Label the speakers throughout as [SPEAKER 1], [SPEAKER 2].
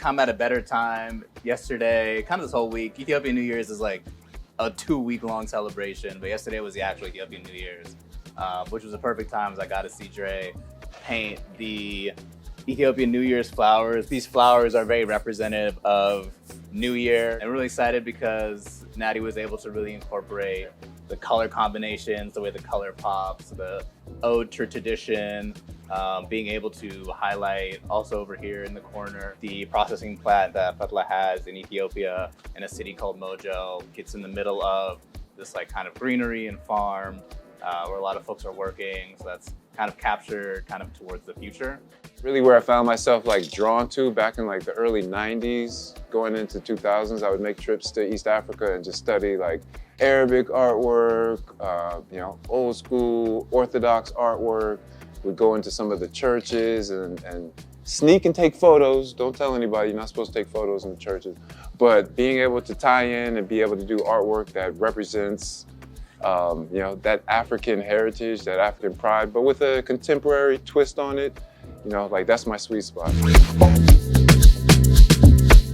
[SPEAKER 1] come at a better time. Yesterday, kind of this whole week, Ethiopian New Year's is like a 2-week-long celebration, but yesterday was the actual Ethiopian New Year's, which was a perfect time as I got to see Dre paint the Ethiopian New Year's flowers. These flowers are very representative of New Year. I'm really excited because Natty was able to really incorporate the color combinations, the way the color pops, the ode to tradition, being able to highlight also over here in the corner the processing plant that Fatla has in Ethiopia in a city called Mojo. It's in the middle of this like kind of greenery and farm where a lot of folks are working. So that's kind of captured kind of towards the future.
[SPEAKER 2] Really where I found myself like drawn to back in like the early 90s, going into 2000s, I would make trips to East Africa and just study like Arabic artwork, old school Orthodox artwork. We'd go into some of the churches and sneak and take photos. Don't tell anybody, you're not supposed to take photos in the churches. But being able to tie in and be able to do artwork that represents that African heritage, that African pride, but with a contemporary twist on it, like that's my sweet spot.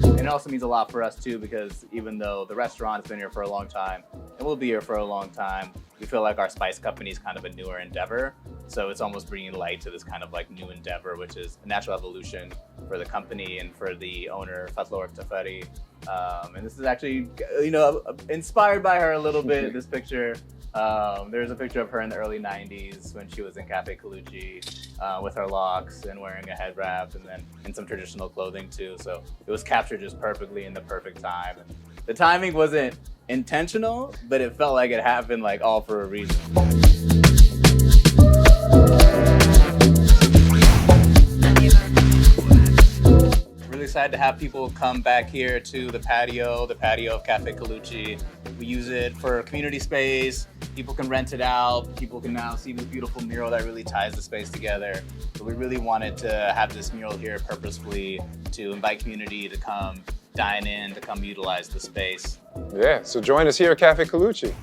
[SPEAKER 1] And it also means a lot for us too, because even though the restaurant's been here for a long time and will be here for a long time, we feel like our spice company is kind of a newer endeavor. So it's almost bringing light to this kind of like new endeavor, which is a natural evolution for the company and for the owner, Fator Tetti. And this is actually, inspired by her a little bit, this picture. There's a picture of her in the early 90s when she was in Cafe Colucci with her locks and wearing a head wrap and then in some traditional clothing too. So it was captured just perfectly in the perfect time. And the timing wasn't intentional, but it felt like it happened like all for a reason. Really excited to have people come back here to the patio of Cafe Colucci. We use it for community space. People can rent it out. People can now see this beautiful mural that really ties the space together. So we really wanted to have this mural here purposefully to invite community to come dine in, to come utilize the space.
[SPEAKER 2] Yeah, so join us here at Cafe Colucci.